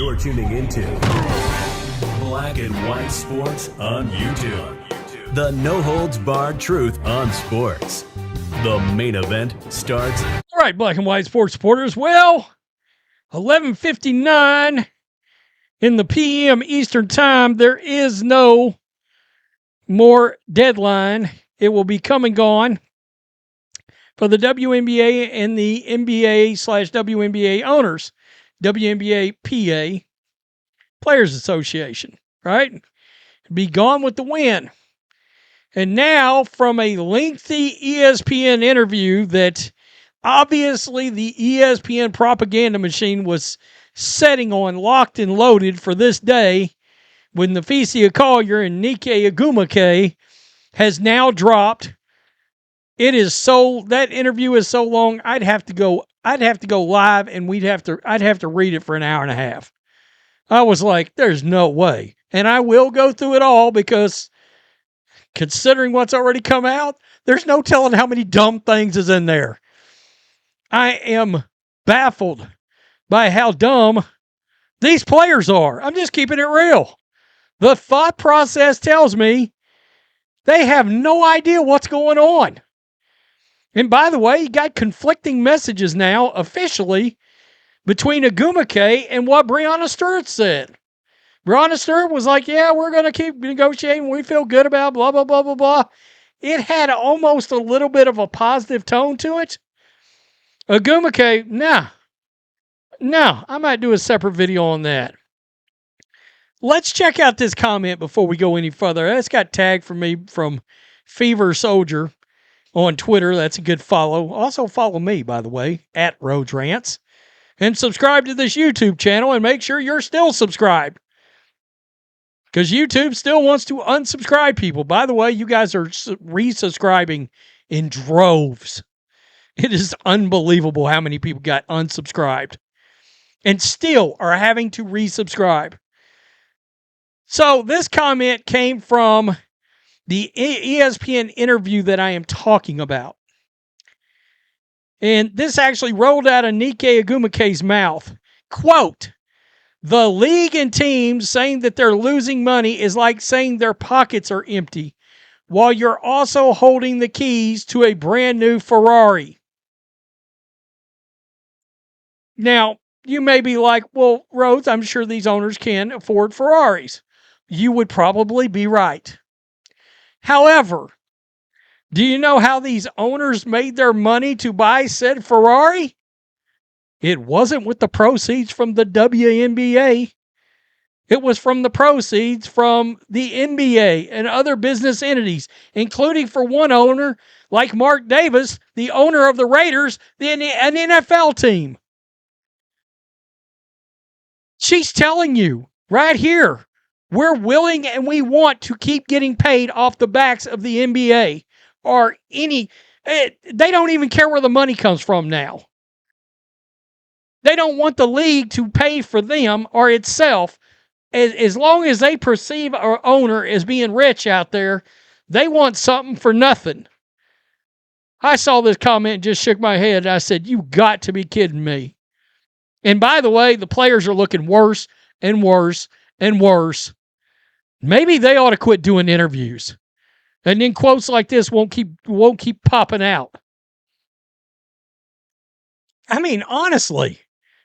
You're tuning into Black and White Sports on YouTube. The no-holds-barred truth on sports. The main event starts. All right, Black and White Sports supporters. Well, 11:59 in the p.m. Eastern Time. There is no more deadline. It will be come and gone for the WNBA and the NBA/WNBA owners. WNBA PA Players Association, right? Be gone with the wind. And now, from a lengthy ESPN interview that obviously the ESPN propaganda machine was setting on locked and loaded for this day, with Napheesa Collier and Nneka Ogwumike, has now dropped. That interview is so long, I'd have to go live, and I'd have to read it for an hour and a half. I was like, there's no way. And I will go through it all because considering what's already come out, there's no telling how many dumb things is in there. I am baffled by how dumb these players are. I'm just keeping it real. The thought process tells me they have no idea what's going on. And by the way, you got conflicting messages now officially between Ogwumike and what Breanna Stewart said. Breanna Stewart was like, yeah, we're going to keep negotiating. We feel good about blah, blah, blah, blah, blah. It had almost a little bit of a positive tone to it. Ogwumike, no, I might do a separate video on that. Let's check out this comment before we go any further. It's got tagged for me from Fever Soldier on Twitter. That's a good follow. Also follow me, by the way, at Rhodes Rants. And subscribe to this YouTube channel and make sure you're still subscribed. Because YouTube still wants to unsubscribe people. By the way, you guys are resubscribing in droves. It is unbelievable how many people got unsubscribed and still are having to resubscribe. So this comment came from the ESPN interview that I am talking about. And this actually rolled out of Nneka Ogwumike's mouth. Quote, the league and teams saying that they're losing money is like saying their pockets are empty, while you're also holding the keys to a brand new Ferrari. Now, you may be like, well, Rhodes, I'm sure these owners can afford Ferraris. You would probably be right. However, do you know how these owners made their money to buy said Ferrari? It wasn't with the proceeds from the WNBA. It was from the proceeds from the NBA and other business entities, including for one owner, like Mark Davis, the owner of the Raiders, an NFL team. She's telling you right here, we're willing and we want to keep getting paid off the backs of the NBA or they don't even care where the money comes from now. They don't want the league to pay for them or itself. As long as they perceive our owner as being rich out there, they want something for nothing. I saw this comment and just shook my head. I said, you got to be kidding me. And by the way, the players are looking worse and worse and worse. Maybe they ought to quit doing interviews. And then quotes like this won't keep popping out. I mean, honestly,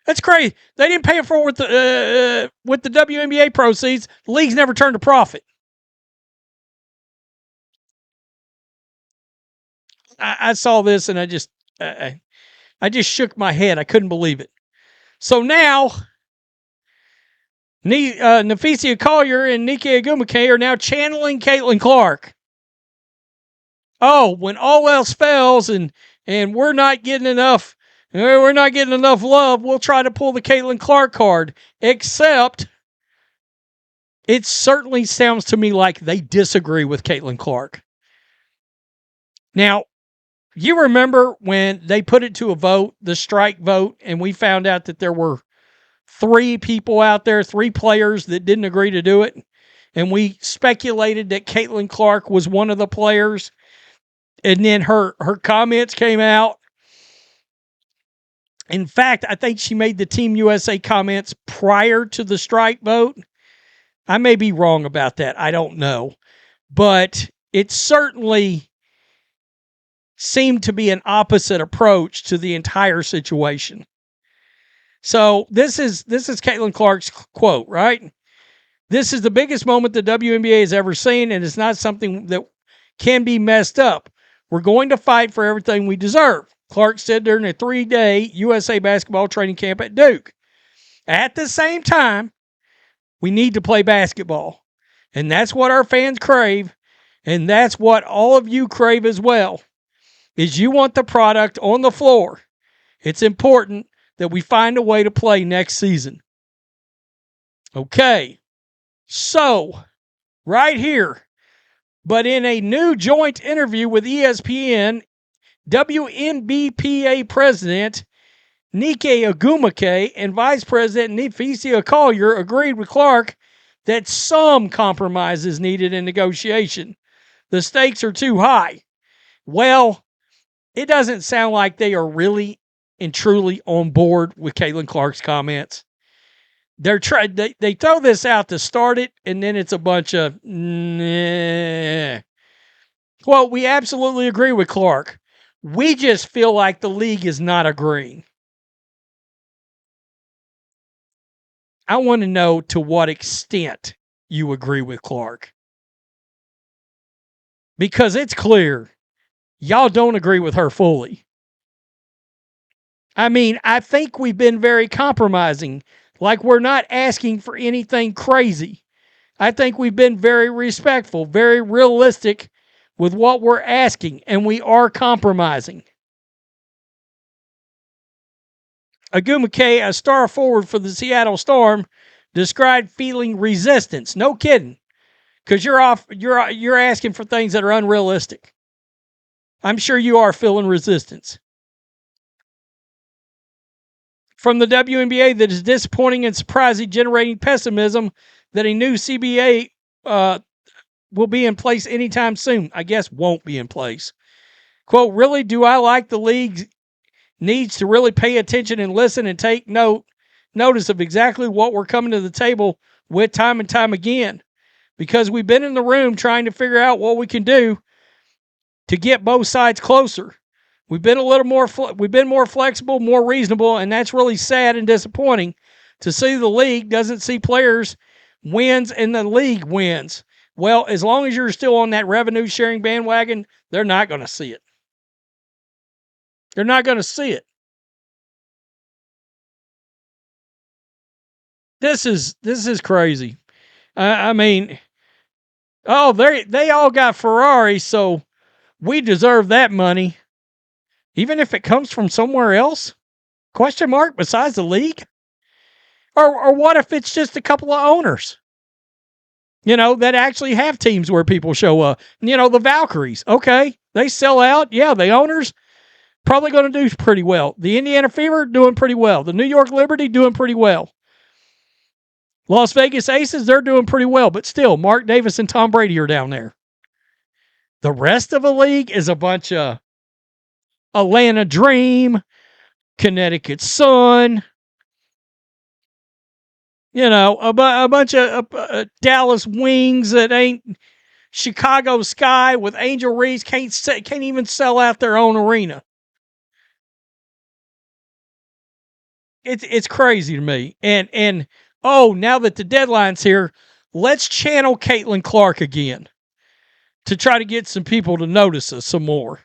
that's crazy. They didn't pay it for with the WNBA proceeds. The league's never turned a profit. I saw this and I just shook my head. I couldn't believe it. So now, Napheesa Collier and Nneka Ogwumike are now channeling Caitlin Clark. Oh, when all else fails and we're not getting enough love, we'll try to pull the Caitlin Clark card. Except, it certainly sounds to me like they disagree with Caitlin Clark. Now, you remember when they put it to a vote, the strike vote, and we found out that there were 3 people out there, 3 players that didn't agree to do it. And we speculated that Caitlin Clark was one of the players. And then her comments came out. In fact, I think she made the Team USA comments prior to the strike vote. I may be wrong about that. I don't know. But it certainly seemed to be an opposite approach to the entire situation. So this is Caitlin Clark's quote, right? This is the biggest moment the WNBA has ever seen, and it's not something that can be messed up. We're going to fight for everything we deserve, Clark said during a 3-day USA basketball training camp at Duke. At the same time, we need to play basketball. And that's what our fans crave. And that's what all of you crave as well, is you want the product on the floor. It's important that we find a way to play next season. Okay. So, right here, but in a new joint interview with ESPN, WNBPA President Nneka Ogwumike and Vice President Napheesa Collier agreed with Clark that some compromise is needed in negotiation. The stakes are too high. Well, it doesn't sound like they are really and truly on board with Caitlin Clark's comments. They throw this out to start it, and then it's a bunch of nah. Quote, we absolutely agree with Clark. We just feel like the league is not agreeing. I want to know to what extent you agree with Clark. Because it's clear y'all don't agree with her fully. I mean, I think we've been very compromising. Like, we're not asking for anything crazy. I think we've been very respectful, very realistic with what we're asking, and we are compromising. Ogwumike, a star forward for the Seattle Storm, described feeling resistance. No kidding, because you're asking for things that are unrealistic. I'm sure you are feeling resistance from the WNBA that is disappointing and surprising, generating pessimism that a new CBA will be in place anytime soon. I guess won't be in place. Quote, really, do I like the league needs to really pay attention and listen and take notice of exactly what we're coming to the table with time and time again, because we've been in the room trying to figure out what we can do to get both sides closer. We've been we've been more flexible, more reasonable, and that's really sad and disappointing to see the league doesn't see players wins and the league wins. Well, as long as you're still on that revenue sharing bandwagon, they're not going to see it. They're not going to see it. This is crazy. I mean, oh, they all got Ferrari, so we deserve that money, even if it comes from somewhere else? Question mark, besides the league? Or what if it's just a couple of owners, that actually have teams where people show up? The Valkyries, okay, they sell out. Yeah, the owners probably going to do pretty well. The Indiana Fever doing pretty well. The New York Liberty doing pretty well. Las Vegas Aces, they're doing pretty well, but still, Mark Davis and Tom Brady are down there. The rest of the league is a bunch of Atlanta Dream, Connecticut Sun, a bunch of Dallas Wings that ain't Chicago Sky with Angel Reese can't even sell out their own arena. It's crazy to me. And now that the deadline's here, let's channel Caitlin Clark again to try to get some people to notice us some more.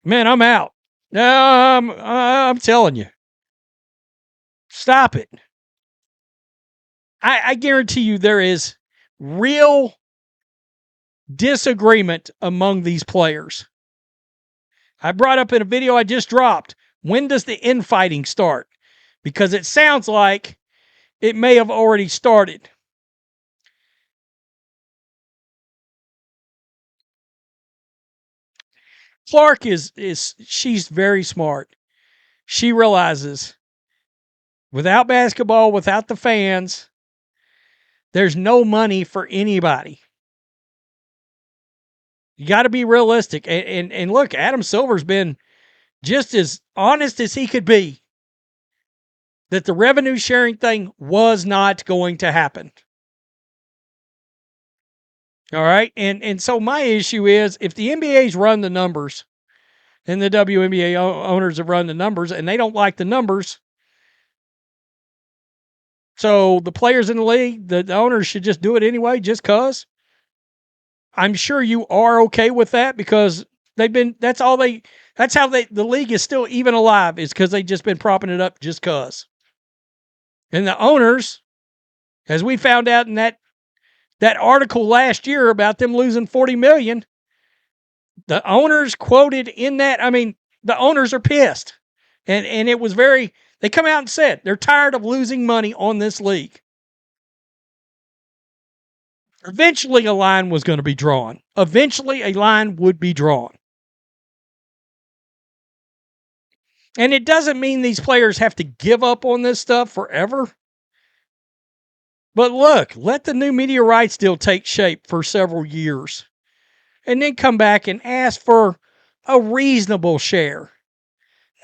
Man, I'm out. I'm telling you. Stop it. I guarantee you there is real disagreement among these players. I brought up in a video I just dropped, when does the infighting start? Because it sounds like it may have already started. Clark she's very smart. She realizes without basketball, without the fans, there's no money for anybody. You got to be realistic. And look, Adam Silver's been just as honest as he could be, that the revenue sharing thing was not going to happen. All right. And so my issue is, if the NBA's run the numbers and the WNBA owners have run the numbers and they don't like the numbers, so the players in the league, the owners should just do it anyway, just cause. I'm sure you are okay with that, because that's how the league is still even alive, is because they've just been propping it up just cause. And the owners, as we found out in that article last year about them losing $40 million, the owners quoted in that, I mean, the owners are pissed. And it was they come out and said they're tired of losing money on this league. Eventually a line was going to be drawn. Eventually a line would be drawn. And it doesn't mean these players have to give up on this stuff forever. But look, let the new media rights deal take shape for several years, and then come back and ask for a reasonable share.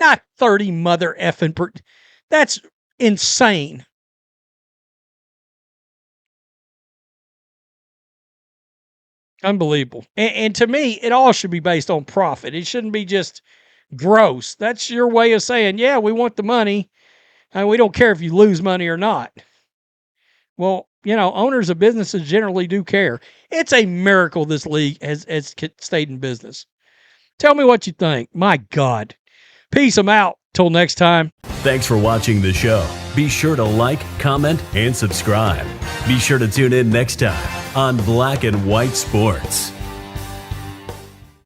Not 30 mother effing that's insane. Unbelievable. And to me, it all should be based on profit. It shouldn't be just gross. That's your way of saying, yeah, we want the money, and we don't care if you lose money or not. Well, owners of businesses generally do care. It's a miracle this league has stayed in business. Tell me what you think. My God. Peace. I'm out. Till next time. Thanks for watching the show. Be sure to like, comment, and subscribe. Be sure to tune in next time on Black and White Sports.